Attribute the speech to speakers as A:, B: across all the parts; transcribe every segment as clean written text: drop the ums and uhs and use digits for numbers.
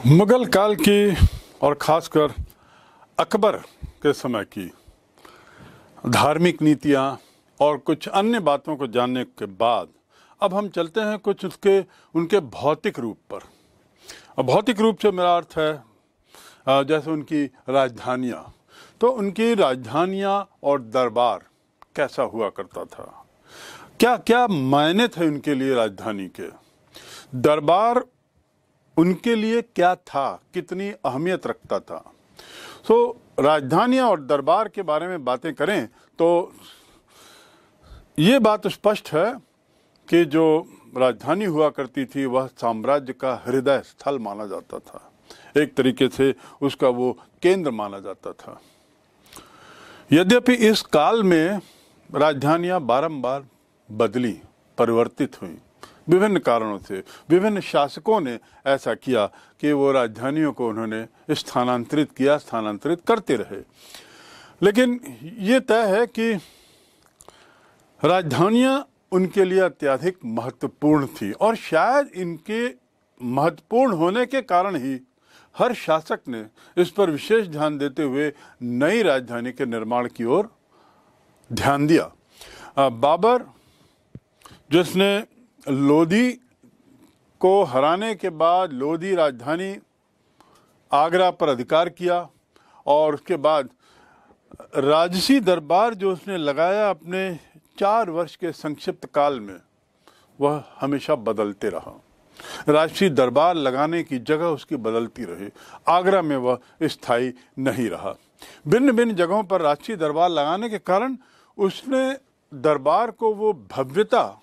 A: मुगल काल की और ख़ासकर अकबर के समय की धार्मिक नीतियाँ और कुछ अन्य बातों को जानने के बाद अब हम चलते हैं कुछ उनके भौतिक रूप पर। अब भौतिक रूप से मेरा अर्थ है जैसे उनकी राजधानियाँ, तो उनकी राजधानियाँ और दरबार कैसा हुआ करता था, क्या क्या मायने थे उनके लिए राजधानी के, दरबार उनके लिए क्या था, कितनी अहमियत रखता था। राजधानियाँ और दरबार के बारे में बातें करें तो ये बात स्पष्ट है कि जो राजधानी हुआ करती थी वह साम्राज्य का हृदय स्थल माना जाता था, एक तरीके से उसका वो केंद्र माना जाता था। यद्यपि इस काल में राजधानियाँ बारंबार बदली, परिवर्तित हुई, विभिन्न कारणों से विभिन्न शासकों ने ऐसा किया कि वो राजधानियों को उन्होंने स्थानांतरित किया, स्थानांतरित करते रहे। लेकिन ये तय है कि राजधानियाँ उनके लिए अत्यधिक महत्वपूर्ण थी और शायद इनके महत्वपूर्ण होने के कारण ही हर शासक ने इस पर विशेष ध्यान देते हुए नई राजधानी के निर्माण की ओर ध्यान दिया। बाबर, जिसने लोधी को हराने के बाद लोधी राजधानी आगरा पर अधिकार किया और उसके बाद राजसी दरबार जो उसने लगाया अपने 4 वर्ष के संक्षिप्त काल में, वह हमेशा बदलते रहा। राजसी दरबार लगाने की जगह उसकी बदलती रही, आगरा में वह स्थायी नहीं रहा। भिन्न भिन्न जगहों पर राजसी दरबार लगाने के कारण उसने दरबार को वो भव्यता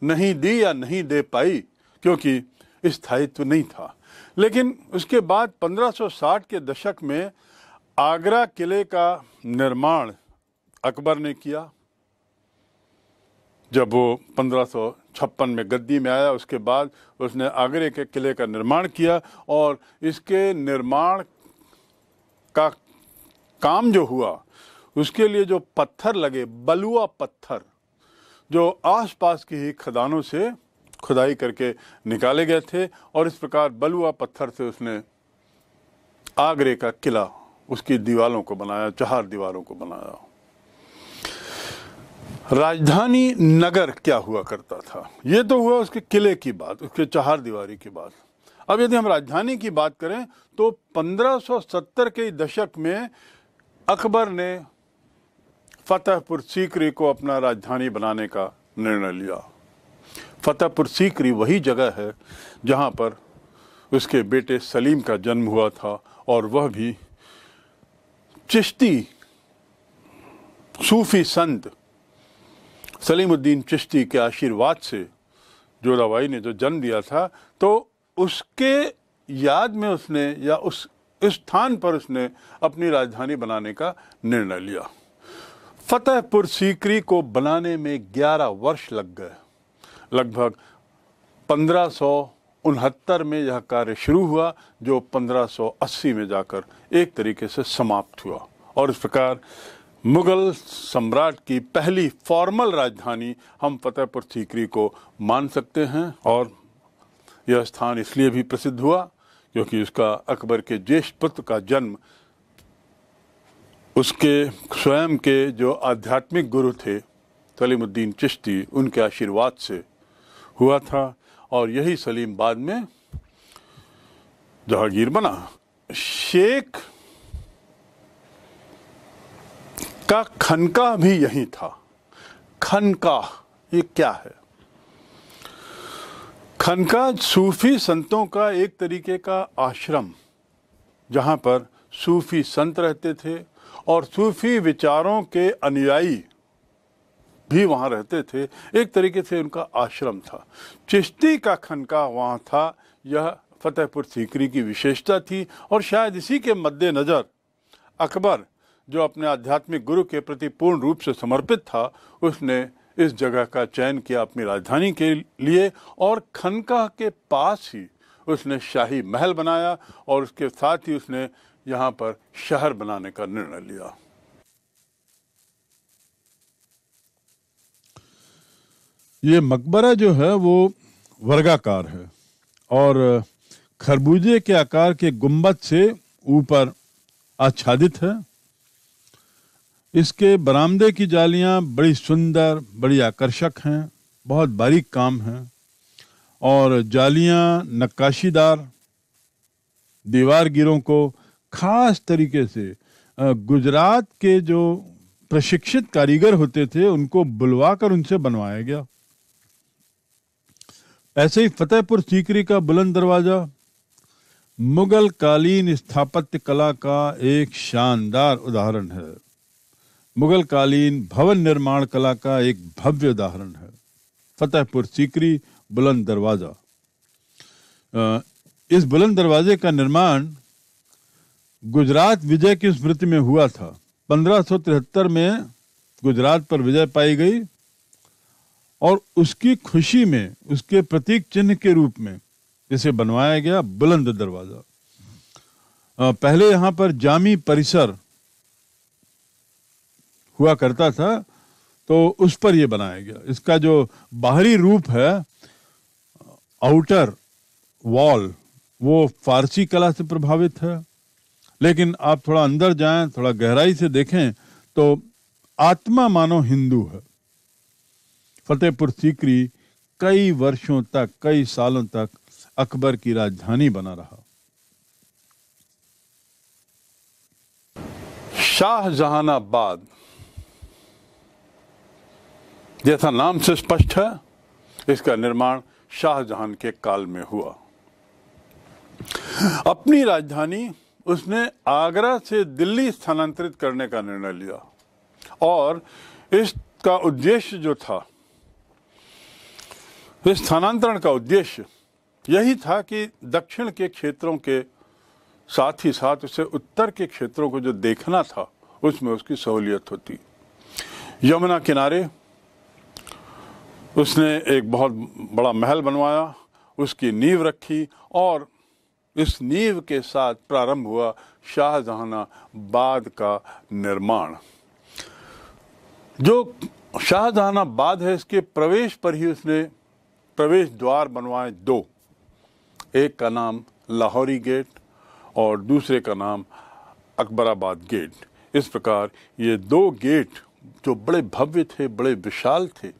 A: नहीं दी या नहीं दे पाई, क्योंकि स्थायित्व नहीं था। लेकिन उसके बाद 1560 के दशक में आगरा किले का निर्माण अकबर ने किया। जब वो 1556 में गद्दी में आया, उसके बाद उसने आगरे के किले का निर्माण किया और इसके निर्माण का काम जो हुआ, उसके लिए जो पत्थर लगे, बलुआ पत्थर, जो आसपास की ही खदानों से खुदाई करके निकाले गए थे, और इस प्रकार बलुआ पत्थर से उसने आगरे का किला, उसकी दीवारों को बनाया, 4 दीवारों को बनाया। राजधानी नगर क्या हुआ करता था, ये तो हुआ उसके किले की बात, उसके 4 दीवारी की बात। अब यदि हम राजधानी की बात करें तो 1570 के दशक में अकबर ने फतेहपुर सीकरी को अपना राजधानी बनाने का निर्णय लिया। फतेहपुर सीकरी वही जगह है जहां पर उसके बेटे सलीम का जन्म हुआ था, और वह भी चिश्ती सूफी संत सलीमुद्दीन चिश्ती के आशीर्वाद से जोराबाई ने जो जन्म दिया था, तो उसके याद में उसने, या उस स्थान पर उसने अपनी राजधानी बनाने का निर्णय लिया। फतेहपुर सीकरी को बनाने में 11 वर्ष लग गए। लगभग 1569 में यह कार्य शुरू हुआ, जो 1580 में जाकर एक तरीके से समाप्त हुआ, और इस प्रकार मुगल सम्राट की पहली फॉर्मल राजधानी हम फतेहपुर सीकरी को मान सकते हैं। और यह स्थान इसलिए भी प्रसिद्ध हुआ क्योंकि उसका अकबर के ज्येष्ठ पुत्र का जन्म उसके स्वयं के जो आध्यात्मिक गुरु थे सलीमुद्दीन चिश्ती, उनके आशीर्वाद से हुआ था, और यही सलीम बाद में जहांगीर बना। शेख का खनका भी यही था। खनका ये क्या है? खनका सूफी संतों का एक तरीके का आश्रम, जहां पर सूफी संत रहते थे और सूफी विचारों के अनुयायी भी वहां रहते थे, एक तरीके से उनका आश्रम था। चिश्ती का खनका वहां था, यह फतेहपुर सीकरी की विशेषता थी, और शायद इसी के मद्देनजर अकबर, जो अपने आध्यात्मिक गुरु के प्रति पूर्ण रूप से समर्पित था, उसने इस जगह का चयन किया अपनी राजधानी के लिए, और खनका के पास ही उसने शाही महल बनाया, और उसके साथ ही उसने यहाँ पर शहर बनाने का निर्णय लिया। ये मकबरा जो है वो वर्गाकार है, और खरबूजे के आकार के गुंबद से ऊपर आच्छादित है। इसके बरामदे की जालियां बड़ी सुंदर, बड़ी आकर्षक हैं, बहुत बारीक काम है और जालियां नक्काशीदार दीवार गिरों को खास तरीके से गुजरात के जो प्रशिक्षित कारीगर होते थे उनको बुलवाकर उनसे बनवाया गया। ऐसे ही फतेहपुर सीकरी का बुलंद दरवाजा मुगल कालीन स्थापत्य कला का एक शानदार उदाहरण है। मुगल कालीन भवन निर्माण कला का एक भव्य उदाहरण है फतेहपुर सीकरी बुलंद दरवाजा। इस बुलंद दरवाजे का निर्माण गुजरात विजय की स्मृति में हुआ था। 1573 में गुजरात पर विजय पाई गई और उसकी खुशी में उसके प्रतीक चिन्ह के रूप में इसे बनवाया गया बुलंद दरवाजा। पहले यहाँ पर जामी परिसर हुआ करता था तो उस पर यह बनाया गया। इसका जो बाहरी रूप है, आउटर वॉल, वो फारसी कला से प्रभावित है, लेकिन आप थोड़ा अंदर जाएं, थोड़ा गहराई से देखें तो आत्मा मानो हिंदू है। फतेहपुर सीकरी कई वर्षों तक, कई सालों तक अकबर की राजधानी बना रहा। शाहजहानाबाद, जैसा नाम से स्पष्ट है, इसका निर्माण शाहजहां के काल में हुआ। अपनी राजधानी उसने आगरा से दिल्ली स्थानांतरित करने का निर्णय लिया और इसका उद्देश्य जो था, इस स्थानांतरण का उद्देश्य यही था कि दक्षिण के क्षेत्रों के साथ ही साथ उसे उत्तर के क्षेत्रों को जो देखना था उसमें उसकी सहूलियत होती। यमुना किनारे उसने एक बहुत बड़ा महल बनवाया, उसकी नींव रखी और इस नींव के साथ प्रारंभ हुआ शाहजहानाबाद का निर्माण। जो शाहजहानाबाद है, इसके प्रवेश पर ही उसने प्रवेश द्वार बनवाए दो। एक का नाम लाहौरी गेट और दूसरे का नाम अकबराबाद गेट। इस प्रकार ये दो गेट जो बड़े भव्य थे, बड़े विशाल थे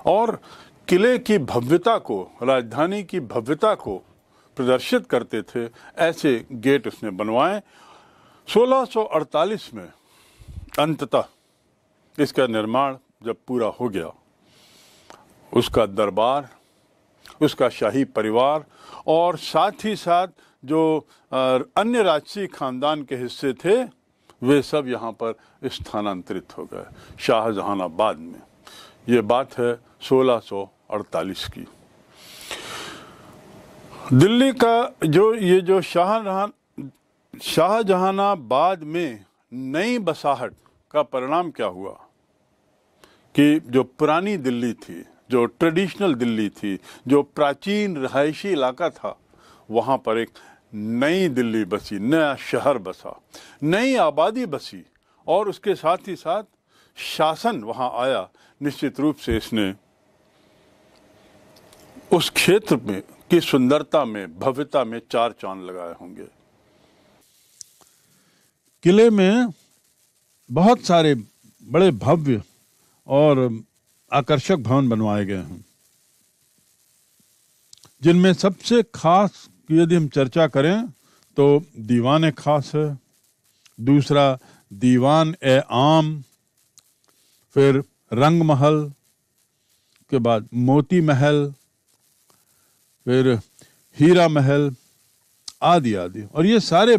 A: और किले की भव्यता को, राजधानी की भव्यता को प्रदर्शित करते थे, ऐसे गेट उसने बनवाए। 1648 में अंततः इसका निर्माण जब पूरा हो गया, उसका दरबार, उसका शाही परिवार और साथ ही साथ जो अन्य राजसी खानदान के हिस्से थे वे सब यहाँ पर स्थानांतरित हो गए शाहजहानाबाद में। ये बात है 1648 की। दिल्ली का जो शाहजहानाबाद में नई बसाहट का परिणाम क्या हुआ कि जो पुरानी दिल्ली थी, जो ट्रेडिशनल दिल्ली थी, जो प्राचीन रहायशी इलाका था, वहाँ पर एक नई दिल्ली बसी, नया शहर बसा, नई आबादी बसी और उसके साथ ही साथ शासन वहाँ आया। निश्चित रूप से इसने उस क्षेत्र में की सुंदरता में, भव्यता में चार चांद लगाए होंगे। किले में बहुत सारे बड़े भव्य और आकर्षक भवन बनवाए गए हैं, जिनमें सबसे खास यदि हम चर्चा करें तो दीवान खास है, दूसरा दीवान ए आम, फिर रंग महल के बाद मोती महल, फिर हीरा महल आदि आदि। और ये सारे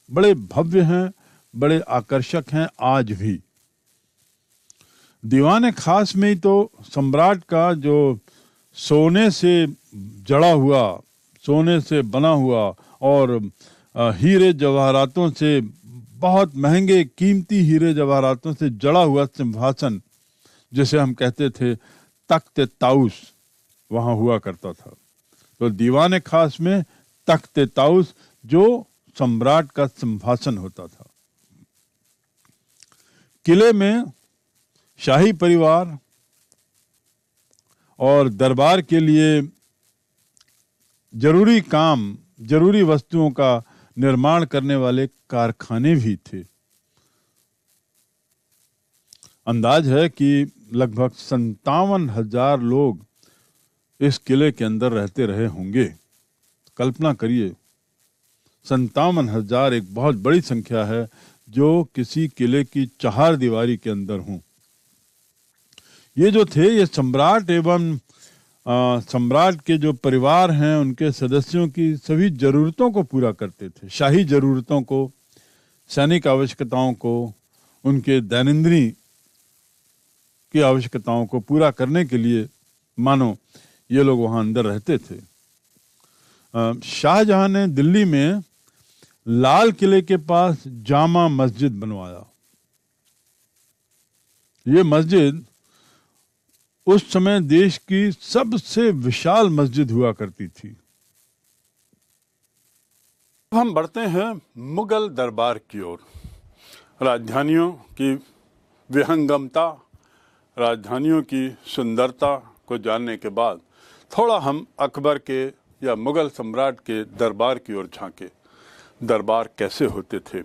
A: बड़े भव्य हैं, बड़े आकर्षक हैं आज भी। दीवान खास में ही तो सम्राट का जो सोने से जड़ा हुआ, सोने से बना हुआ और हीरे जवाहरातों से, बहुत महंगे कीमती हीरे जवाहरातों से जड़ा हुआ सिंहासन, जिसे हम कहते थे तख्त ताउस, वहाँ हुआ करता था। तो दीवान खास में तख्त ताउस जो सम्राट का सिंहासन होता था। किले में शाही परिवार और दरबार के लिए जरूरी काम, जरूरी वस्तुओं का निर्माण करने वाले कारखाने भी थे। अंदाज है कि लगभग 57,000 लोग इस किले के अंदर रहते रहे होंगे। कल्पना करिए, 57,000 एक बहुत बड़ी संख्या है जो किसी किले की चार दीवारी के अंदर हों। ये जो थे, ये सम्राट एवं सम्राट के जो परिवार हैं उनके सदस्यों की सभी जरूरतों को पूरा करते थे। शाही जरूरतों को, सैनिक आवश्यकताओं को, उनके दैनंदिन की आवश्यकताओं को पूरा करने के लिए मानो ये लोग वहां अंदर रहते थे। शाहजहां ने दिल्ली में लाल किले के पास जामा मस्जिद बनवाया। ये मस्जिद उस समय देश की सबसे विशाल मस्जिद हुआ करती थी। हम बढ़ते हैं मुगल दरबार की ओर। राजधानियों की विहंगमता, राजधानियों की सुंदरता को जानने के बाद थोड़ा हम अकबर के या मुगल सम्राट के दरबार की ओर झांके। दरबार कैसे होते थे?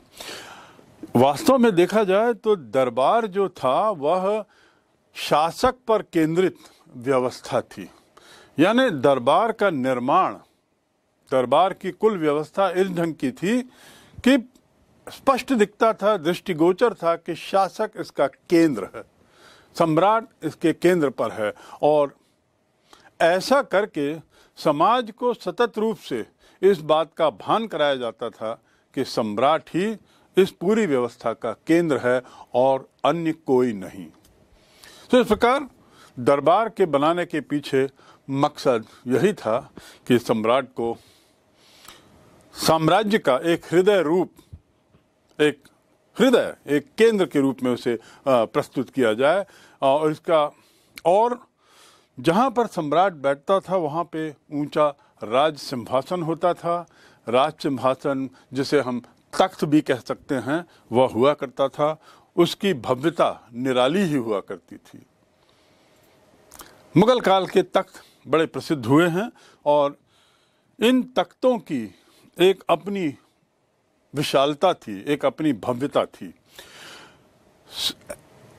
A: वास्तव में देखा जाए तो दरबार जो था वह शासक पर केंद्रित व्यवस्था थी। यानी दरबार का निर्माण, दरबार की कुल व्यवस्था इस ढंग की थी कि स्पष्ट दिखता था, दृष्टिगोचर था कि शासक इसका केंद्र है, सम्राट इसके केंद्र पर है। और ऐसा करके समाज को सतत रूप से इस बात का भान कराया जाता था कि सम्राट ही इस पूरी व्यवस्था का केंद्र है और अन्य कोई नहीं। तो इस प्रकार दरबार के बनाने के पीछे मकसद यही था कि सम्राट को साम्राज्य का एक हृदय रूप, एक केंद्र के रूप में उसे प्रस्तुत किया जाए। और इसका, और जहाँ पर सम्राट बैठता था वहाँ पे ऊंचा राज सिंहासन होता था। राज सिंहासन जिसे हम तख्त भी कह सकते हैं, वह हुआ करता था। उसकी भव्यता निराली ही हुआ करती थी। मुगल काल के तख्त बड़े प्रसिद्ध हुए हैं और इन तख्तों की एक अपनी विशालता थी, एक अपनी भव्यता थी।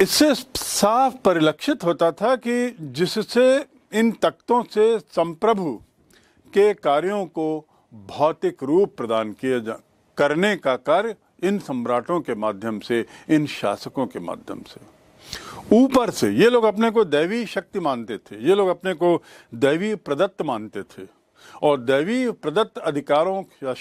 A: इससे साफ परिलक्षित होता था कि जिससे इन तख्तों से संप्रभु के कार्यों को भौतिक रूप प्रदान करने का कार्य इन सम्राटों के माध्यम से, इन शासकों के माध्यम से। ऊपर से ये लोग अपने को दैवी शक्ति मानते थे, ये लोग अपने को दैवी प्रदत्त मानते थे और दैवी प्रदत्त अधिकारों या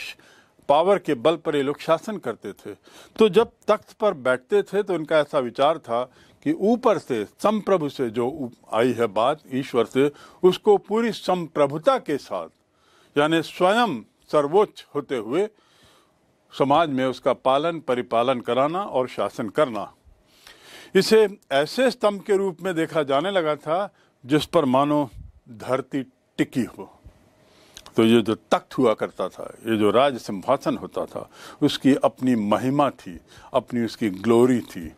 A: पावर के बल पर ये लोग शासन करते थे। तो जब तख्त पर बैठते थे तो उनका ऐसा विचार था कि ऊपर से संप्रभु से जो आई है बात, ईश्वर से, उसको पूरी संप्रभुता के साथ, यानी स्वयं सर्वोच्च होते हुए समाज में उसका पालन परिपालन कराना और शासन करना। इसे ऐसे स्तंभ के रूप में देखा जाने लगा था जिस पर मानो धरती टिकी हो। तो ये जो तख्त हुआ करता था, ये जो राज सिंहासन होता था, उसकी अपनी महिमा थी, अपनी उसकी ग्लोरी थी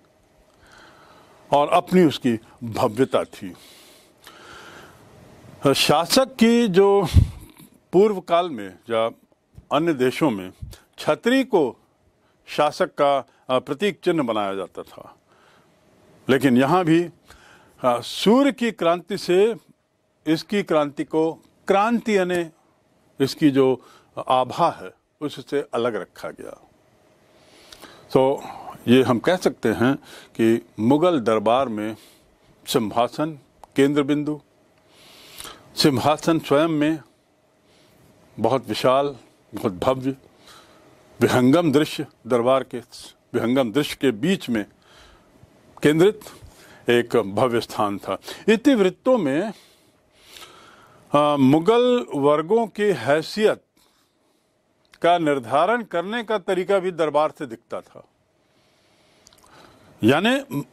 A: और अपनी उसकी भव्यता थी। शासक की जो पूर्व काल में या अन्य देशों में छतरी को शासक का प्रतीक चिन्ह बनाया जाता था, लेकिन यहाँ भी सूर्य की क्रांति से इसकी क्रांति को, क्रांति यानी इसकी जो आभा है, उससे अलग रखा गया। तो ये हम कह सकते हैं कि मुगल दरबार में सिंहासन केंद्र बिंदु, सिंहासन स्वयं में बहुत विशाल, बहुत भव्य, विहंगम दृश्य, दरबार के विहंगम दृश्य के बीच में केंद्रित एक भव्य स्थान था। इतिवृत्तों में मुगल वर्गों की हैसियत का निर्धारण करने का तरीका भी दरबार से दिखता था। यानी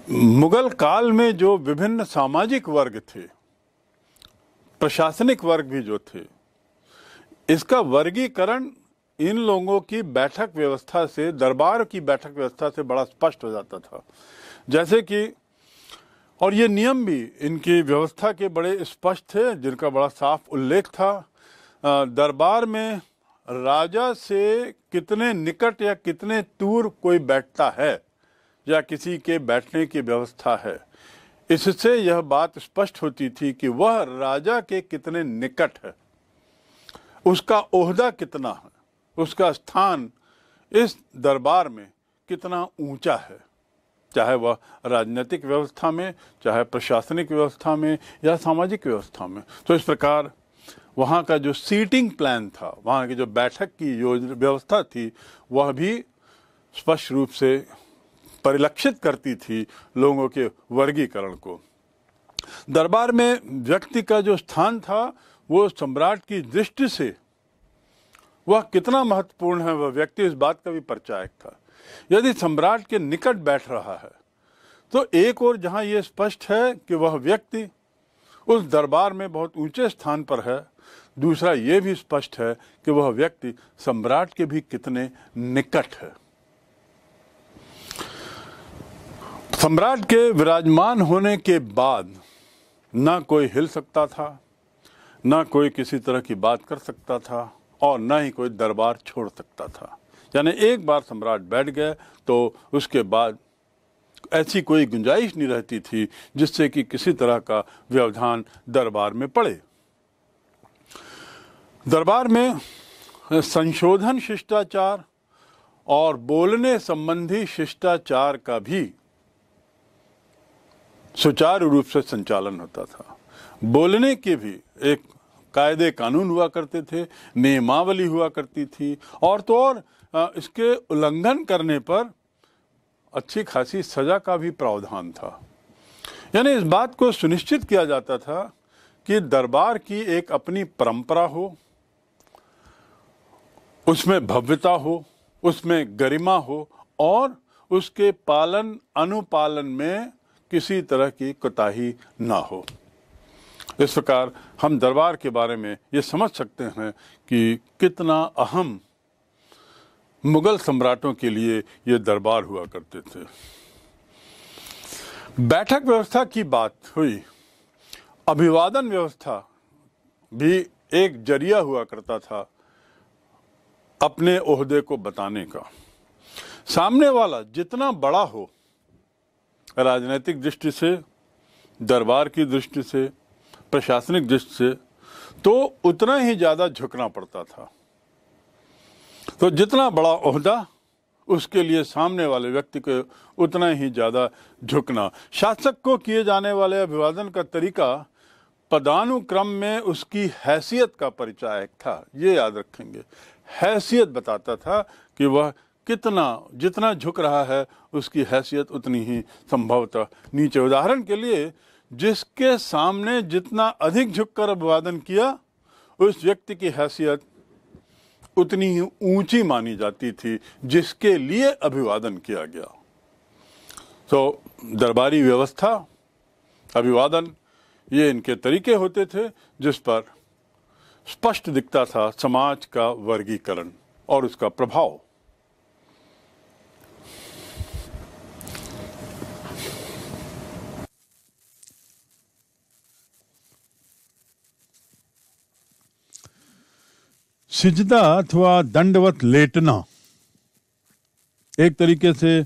A: मुगल काल में जो विभिन्न सामाजिक वर्ग थे, प्रशासनिक वर्ग भी जो थे, इसका वर्गीकरण इन लोगों की बैठक व्यवस्था से, दरबार की बैठक व्यवस्था से बड़ा स्पष्ट हो जाता था। जैसे कि और ये नियम भी इनकी व्यवस्था के बड़े स्पष्ट थे, जिनका बड़ा साफ उल्लेख था। दरबार में राजा से कितने निकट या कितने दूर कोई बैठता है या किसी के बैठने की व्यवस्था है, इससे यह बात स्पष्ट होती थी कि वह राजा के कितने निकट है, उसका ओहदा कितना है, उसका स्थान इस दरबार में कितना ऊंचा है, चाहे वह राजनीतिक व्यवस्था में, चाहे प्रशासनिक व्यवस्था में या सामाजिक व्यवस्था में। तो इस प्रकार वहाँ का जो सीटिंग प्लान था, वहाँ की जो बैठक की योजना व्यवस्था थी, वह भी स्पष्ट रूप से परिलक्षित करती थी लोगों के वर्गीकरण को। दरबार में व्यक्ति का जो स्थान था वो सम्राट की दृष्टि से वह कितना महत्वपूर्ण है, वह व्यक्ति इस बात का भी परिचायक था। यदि सम्राट के निकट बैठ रहा है तो एक और जहां यह स्पष्ट है कि वह व्यक्ति उस दरबार में बहुत ऊंचे स्थान पर है, दूसरा यह भी स्पष्ट है कि वह व्यक्ति सम्राट के भी कितने निकट है। सम्राट के विराजमान होने के बाद ना कोई हिल सकता था, ना कोई किसी तरह की बात कर सकता था और ना ही कोई दरबार छोड़ सकता था। यानी एक बार सम्राट बैठ गए तो उसके बाद ऐसी कोई गुंजाइश नहीं रहती थी जिससे कि किसी तरह का व्यवधान दरबार में पड़े। दरबार में संशोधन शिष्टाचार और बोलने संबंधी शिष्टाचार का भी सुचारू रूप से संचालन होता था। बोलने के भी एक कायदे कानून हुआ करते थे, नियमावली हुआ करती थी, और तो और इसके उल्लंघन करने पर अच्छी खासी सजा का भी प्रावधान था। यानी इस बात को सुनिश्चित किया जाता था कि दरबार की एक अपनी परंपरा हो, उसमें भव्यता हो, उसमें गरिमा हो और उसके पालन अनुपालन में किसी तरह की कोताही ना हो। इस प्रकार हम दरबार के बारे में ये समझ सकते हैं कि कितना अहम मुगल सम्राटों के लिए ये दरबार हुआ करते थे। बैठक व्यवस्था की बात हुई, अभिवादन व्यवस्था भी एक जरिया हुआ करता था अपने ओहदे को बताने का। सामने वाला जितना बड़ा हो, राजनीतिक दृष्टि से, दरबार की दृष्टि से, प्रशासनिक दृष्टि से, तो उतना ही ज़्यादा झुकना पड़ता था। तो जितना बड़ा ओहदा, उसके लिए सामने वाले व्यक्ति को उतना ही ज़्यादा झुकना। शासक को किए जाने वाले अभिवादन का तरीका पदानुक्रम में उसकी हैसियत का परिचायक था। ये याद रखेंगे, हैसियत बताता था कि वह जितना झुक रहा है उसकी हैसियत उतनी ही संभवतः नीचे। उदाहरण के लिए, जिसके सामने जितना अधिक झुककर अभिवादन किया, उस व्यक्ति की हैसियत उतनी ही ऊंची मानी जाती थी जिसके लिए अभिवादन किया गया। तो दरबारी व्यवस्था, अभिवादन, ये इनके तरीके होते थे जिस पर स्पष्ट दिखता था समाज का वर्गीकरण और उसका प्रभाव।
B: सिजदा अथवा दंडवत लेटना एक तरीके से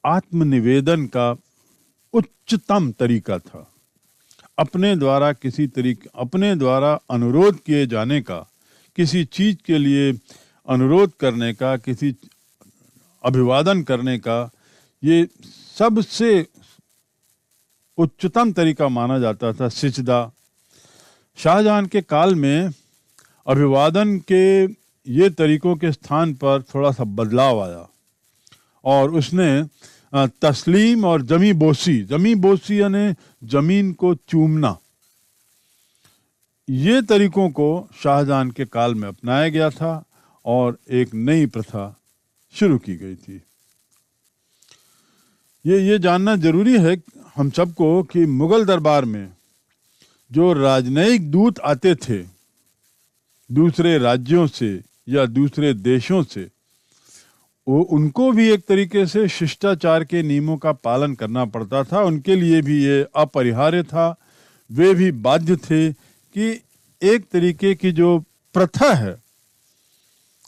B: आत्मनिवेदन का उच्चतम तरीका था। अपने द्वारा अनुरोध किए जाने का, किसी चीज के लिए अनुरोध करने का, किसी अभिवादन करने का, ये सबसे उच्चतम तरीका माना जाता था सिजदा। शाहजहां के काल में अभिवादन के ये तरीकों के स्थान पर थोड़ा सा बदलाव आया और उसने तस्लीम और जमी बोसी यानी जमीन को चूमना, ये तरीकों को शाहजहां के काल में अपनाया गया था और एक नई प्रथा शुरू की गई थी। ये जानना जरूरी है हम सबको कि मुगल दरबार में जो राजनयिक दूत आते थे दूसरे राज्यों से या दूसरे देशों से, वो उनको भी एक तरीके से शिष्टाचार के नियमों का पालन करना पड़ता था, उनके लिए भी ये अपरिहार्य था। वे भी बाध्य थे कि एक तरीके की जो प्रथा है,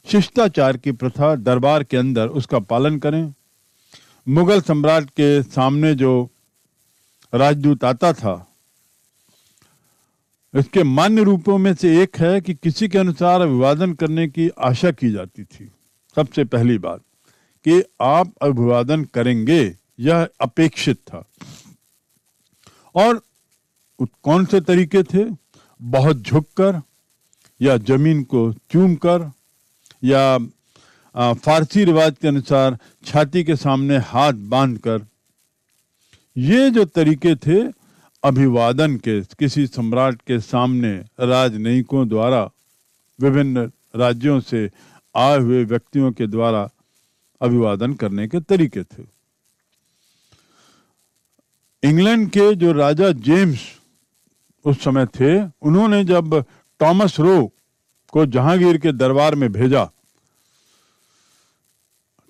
B: शिष्टाचार की प्रथा दरबार के अंदर, उसका पालन करें। मुगल सम्राट के सामने जो राजदूत आता था, इसके मान्य रूपों में से एक है कि किसी के अनुसार अभिवादन करने की आशा की जाती थी। सबसे पहली बात कि आप अभिवादन करेंगे, यह अपेक्षित था। और कौन से तरीके थे? बहुत झुककर, या जमीन को चूमकर, या फारसी रिवाज के अनुसार छाती के सामने हाथ बांधकर। ये जो तरीके थे अभिवादन के, किसी सम्राट के सामने राजनयिकों द्वारा, विभिन्न राज्यों से आए हुए व्यक्तियों के द्वारा अभिवादन करने के तरीके थे। इंग्लैंड के जो राजा जेम्स उस समय थे, उन्होंने जब टॉमस रो को जहांगीर के दरबार में भेजा,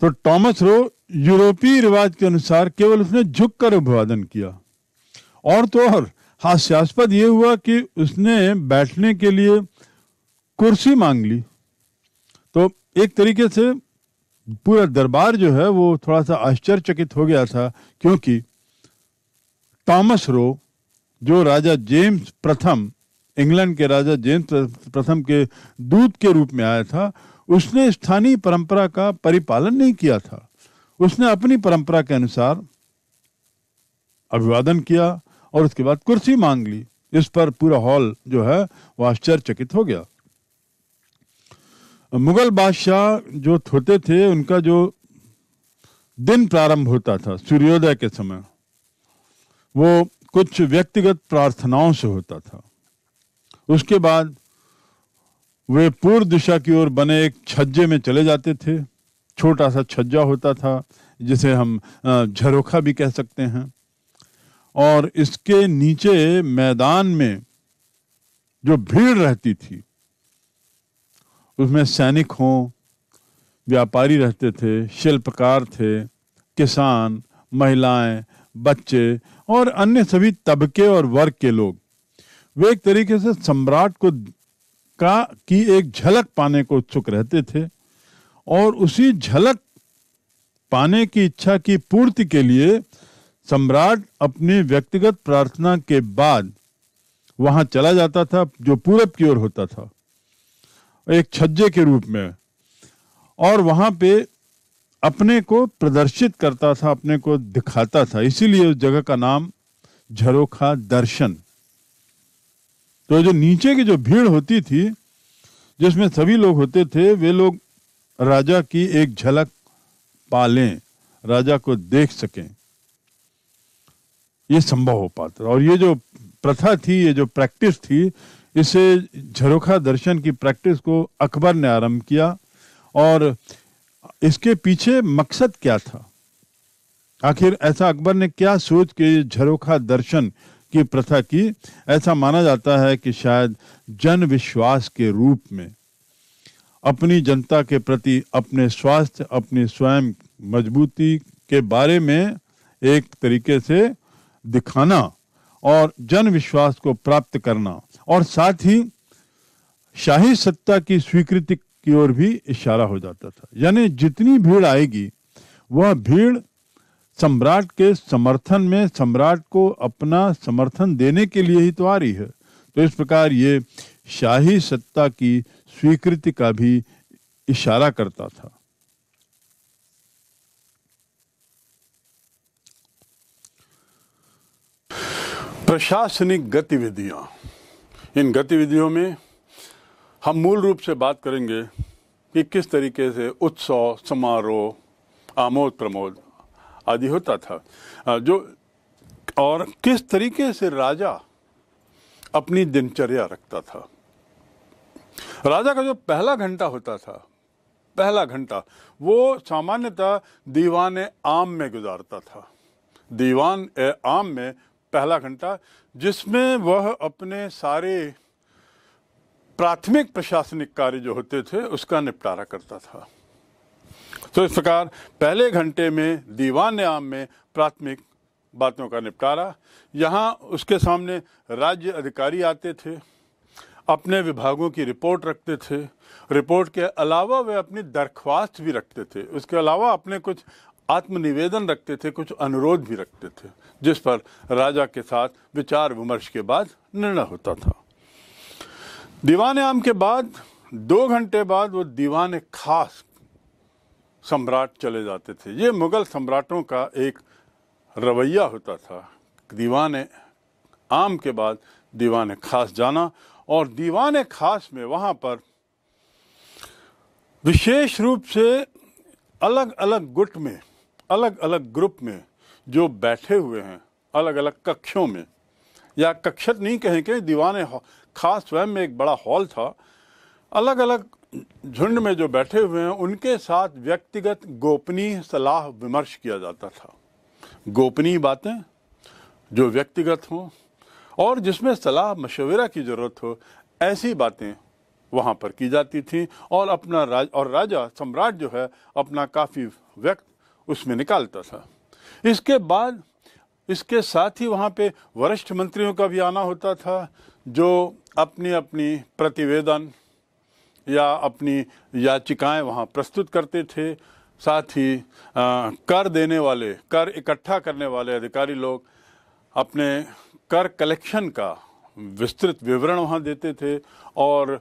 B: तो टॉमस रो यूरोपीय रिवाज के अनुसार केवल उसने झुककर अभिवादन किया। और तो और हास्यास्पद ये हुआ कि उसने बैठने के लिए कुर्सी मांग ली। तो एक तरीके से पूरा दरबार जो है वो थोड़ा सा आश्चर्यचकित हो गया था, क्योंकि टॉमस रो, जो राजा जेम्स प्रथम, इंग्लैंड के राजा जेम्स प्रथम के दूत के रूप में आया था, उसने स्थानीय परंपरा का परिपालन नहीं किया था। उसने अपनी परंपरा के अनुसार अभिवादन किया और उसके बाद कुर्सी मांग ली। इस पर पूरा हॉल जो है वो आश्चर्यचकित हो गया। मुगल बादशाह जो होते थे, उनका जो दिन प्रारंभ होता था सूर्योदय के समय, वो कुछ व्यक्तिगत प्रार्थनाओं से होता था। उसके बाद वे पूर्व दिशा की ओर बने एक छज्जे में चले जाते थे। छोटा सा छज्जा होता था जिसे हम झरोखा भी कह सकते हैं। और इसके नीचे मैदान में जो भीड़ रहती थी, उसमें सैनिक हों, व्यापारी रहते थे, शिल्पकार थे, किसान, महिलाएं, बच्चे और अन्य सभी तबके और वर्ग के लोग। वे एक तरीके से सम्राट की एक झलक पाने को उत्सुक रहते थे, और उसी झलक पाने की इच्छा की पूर्ति के लिए सम्राट अपनी व्यक्तिगत प्रार्थना के बाद वहां चला जाता था, जो पूरब की ओर होता था, एक छज्जे के रूप में, और वहां पे अपने को प्रदर्शित करता था, अपने को दिखाता था। इसीलिए उस जगह का नाम झरोखा दर्शन। तो जो नीचे की जो भीड़ होती थी, जिसमें सभी लोग होते थे, वे लोग राजा की एक झलक पा लें, राजा को देख सकें, ये संभव हो पाता। और ये जो प्रथा थी, ये जो प्रैक्टिस थी, इसे झरोखा दर्शन की प्रैक्टिस को अकबर ने आरंभ किया। और इसके पीछे मकसद क्या था? आखिर ऐसा अकबर ने क्या सोच के झरोखा दर्शन की प्रथा की? ऐसा माना जाता है कि शायद जन विश्वास के रूप में अपनी जनता के प्रति अपने स्वास्थ्य, अपनी स्वयं मजबूती के बारे में एक तरीके से दिखाना और जन विश्वास को प्राप्त करना, और साथ ही शाही सत्ता की स्वीकृति की ओर भी इशारा हो जाता था। यानी जितनी भीड़ आएगी, वह भीड़ सम्राट के समर्थन में, सम्राट को अपना समर्थन देने के लिए ही तो आ रही है। तो इस प्रकार ये शाही सत्ता की स्वीकृति का भी इशारा करता था।
A: प्रशासनिक गतिविधियां, इन गतिविधियों में हम मूल रूप से बात करेंगे कि किस तरीके से उत्सव, समारोह, आमोद प्रमोद आदि होता था, और किस तरीके से राजा अपनी दिनचर्या रखता था। राजा का जो पहला घंटा होता था, पहला घंटा, वो सामान्यतः दीवान आम में गुजारता था। दीवान आम में पहला घंटा, जिसमें वह अपने सारे प्राथमिक प्रशासनिक कार्य जो होते थे उसका निपटारा करता था। तो इस प्रकार पहले घंटे में दीवान-ए-आम में प्राथमिक बातों का निपटारा। यहाँ उसके सामने राज्य अधिकारी आते थे, अपने विभागों की रिपोर्ट रखते थे। रिपोर्ट के अलावा वे अपनी दरख्वास्त भी रखते थे, उसके अलावा अपने कुछ आत्मनिवेदन रखते थे, कुछ अनुरोध भी रखते थे, जिस पर राजा के साथ विचार विमर्श के बाद निर्णय होता था। दीवान-ए-आम के बाद 2 घंटे बाद वो दीवान-ए-खास सम्राट चले जाते थे। ये मुगल सम्राटों का एक रवैया होता था, दीवान-ए-आम के बाद दीवान-ए-खास जाना। और दीवान-ए-खास में वहाँ पर विशेष रूप से अलग अलग गुट में, अलग अलग ग्रुप में जो बैठे हुए हैं, अलग अलग कक्षों में, या कक्षत नहीं कहेंगे, दीवान-ए-खास स्वयं में एक बड़ा हॉल था, अलग अलग झुंड में जो बैठे हुए हैं उनके साथ व्यक्तिगत गोपनीय सलाह विमर्श किया जाता था। गोपनीय बातें जो व्यक्तिगत हों और जिसमें सलाह मशवरा की ज़रूरत हो, ऐसी बातें वहाँ पर की जाती थी। और अपना राजा सम्राट जो है अपना काफ़ी वक्त उसमें निकालता था। इसके बाद इसके साथ ही वहाँ पे वरिष्ठ मंत्रियों का भी आना होता था, जो अपनी अपनी प्रतिवेदन या अपनी याचिकाएं वहाँ प्रस्तुत करते थे। साथ ही कर देने वाले, कर इकट्ठा करने वाले अधिकारी लोग अपने कर कलेक्शन का विस्तृत विवरण वहाँ देते थे। और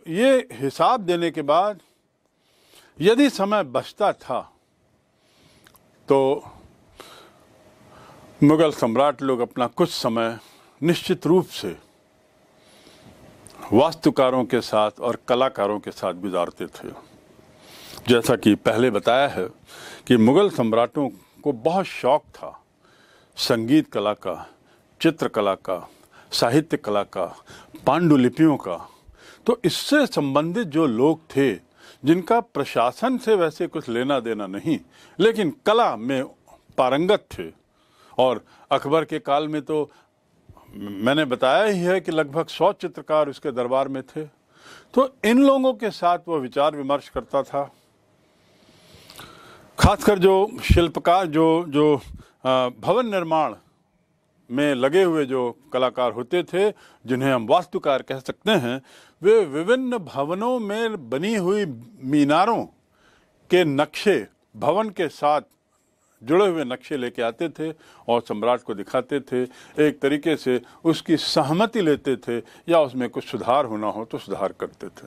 A: ये हिसाब देने के बाद यदि समय बचता था तो मुगल सम्राट लोग अपना कुछ समय निश्चित रूप से वास्तुकारों के साथ और कलाकारों के साथ गुजारते थे। जैसा कि पहले बताया है कि मुगल सम्राटों को बहुत शौक था संगीत कला का, चित्रकला का, साहित्य कला का, पांडुलिपियों का। तो इससे संबंधित जो लोग थे, जिनका प्रशासन से वैसे कुछ लेना देना नहीं, लेकिन कला में पारंगत थे। और अकबर के काल में तो मैंने बताया ही है कि लगभग 100 चित्रकार उसके दरबार में थे। तो इन लोगों के साथ वो विचार विमर्श करता था। खासकर जो शिल्पकार, जो भवन निर्माण में लगे हुए जो कलाकार होते थे, जिन्हें हम वास्तुकार कह सकते हैं, वे विभिन्न भवनों में बनी हुई मीनारों के नक्शे, भवन के साथ जुड़े हुए नक्शे लेके आते थे और सम्राट को दिखाते थे। एक तरीके से उसकी सहमति लेते थे, या उसमें कुछ सुधार होना हो तो सुधार करते थे।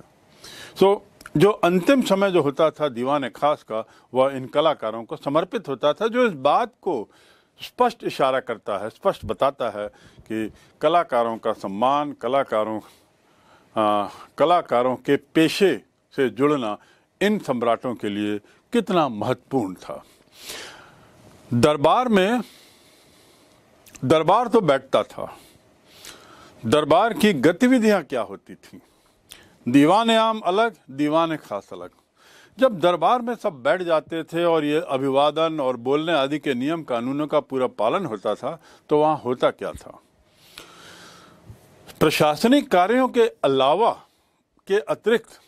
A: सो जो अंतिम समय जो होता था दीवान-ए-खास का, वह इन कलाकारों को समर्पित होता था, जो इस बात को स्पष्ट इशारा करता है, स्पष्ट बताता है कि कलाकारों का सम्मान, कलाकारों के पेशे से जुड़ना इन सम्राटों के लिए कितना महत्वपूर्ण था। दरबार तो बैठता था, दरबार की गतिविधियां क्या होती थी, दीवान-ए-आम अलग, दीवान-ए-खास अलग। जब दरबार में सब बैठ जाते थे और ये अभिवादन और बोलने आदि के नियम कानूनों का पूरा पालन होता था, तो वहाँ होता क्या था, प्रशासनिक कार्यों के अलावा के अतिरिक्त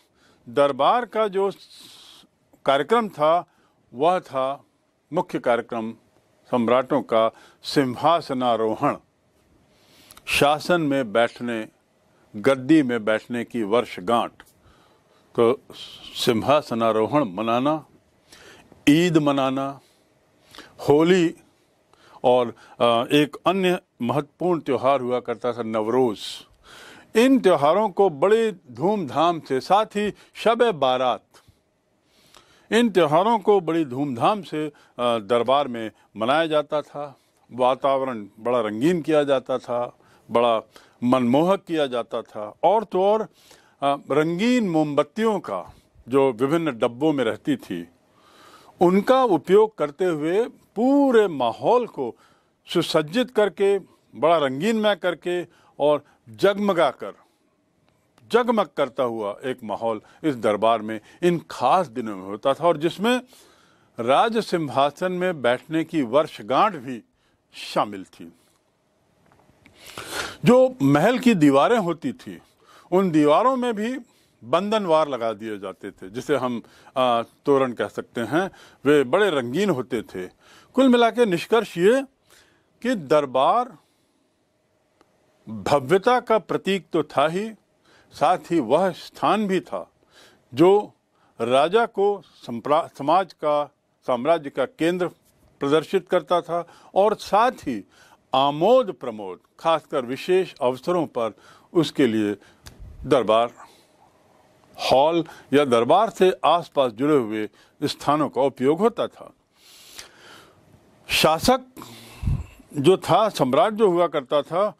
A: दरबार का जो कार्यक्रम था वह था मुख्य कार्यक्रम सम्राटों का सिंहासनारोहण। शासन में बैठने, गद्दी में बैठने की वर्षगांठ, तो सिंहासनारोहण मनाना, ईद मनाना, होली, और एक अन्य महत्वपूर्ण त्यौहार हुआ करता था नवरोज़। इन त्योहारों को बड़े धूमधाम से, साथ ही शब-ए-बारात, इन त्योहारों को बड़ी धूमधाम से दरबार में मनाया जाता था। वातावरण बड़ा रंगीन किया जाता था, बड़ा मनमोहक किया जाता था। और तो और रंगीन मोमबत्तियों का जो विभिन्न डब्बों में रहती थी, उनका उपयोग करते हुए पूरे माहौल को सुसज्जित करके, बड़ा रंगीनमय करके और जगमग करता हुआ एक माहौल इस दरबार में इन खास दिनों में होता था, और जिसमें राज सिंहासन में बैठने की वर्षगांठ भी शामिल थी। जो महल की दीवारें होती थी, उन दीवारों में भी बंधनवार लगा दिए जाते थे, जिसे हम तोरण कह सकते हैं। वे बड़े रंगीन होते थे। कुल मिला के निष्कर्ष ये कि दरबार भव्यता का प्रतीक तो था ही, साथ ही वह स्थान भी था जो राजा को समाज का, साम्राज्य का केंद्र प्रदर्शित करता था, और साथ ही आमोद प्रमोद, खासकर विशेष अवसरों पर उसके लिए दरबार हॉल या दरबार से आसपास जुड़े हुए स्थानों का उपयोग होता था। शासक जो था, सम्राट जो हुआ करता था,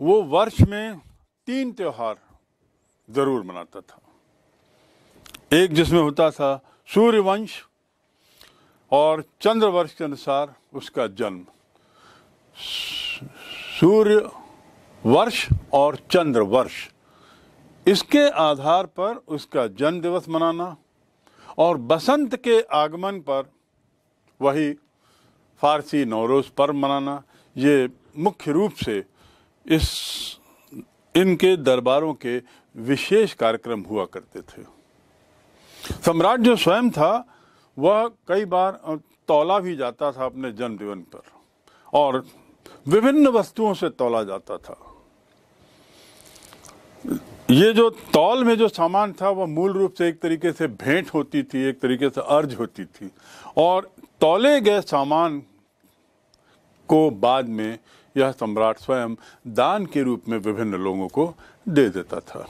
A: वो वर्ष में 3 त्योहार जरूर मनाता था। एक जिसमें होता था सूर्यवंश और चंद्र वर्ष के अनुसार उसका जन्म। सूर्य वर्ष और चंद्र वर्ष, इसके आधार पर उसका जन्म दिवस मनाना, और बसंत के आगमन पर वही फारसी नौरोज पर्व मनाना, ये मुख्य रूप से इनके दरबारों के विशेष कार्यक्रम हुआ करते थे। सम्राट जो स्वयं था वह कई बार तौला भी जाता था अपने जन्मदिन पर, और विभिन्न वस्तुओं से तौला जाता था। ये जो तौल में जो सामान था वह मूल रूप से एक तरीके से भेंट होती थी, एक तरीके से अर्ज होती थी, और तौले गए सामान को बाद में यह सम्राट स्वयं दान के रूप में विभिन्न लोगों को दे देता था।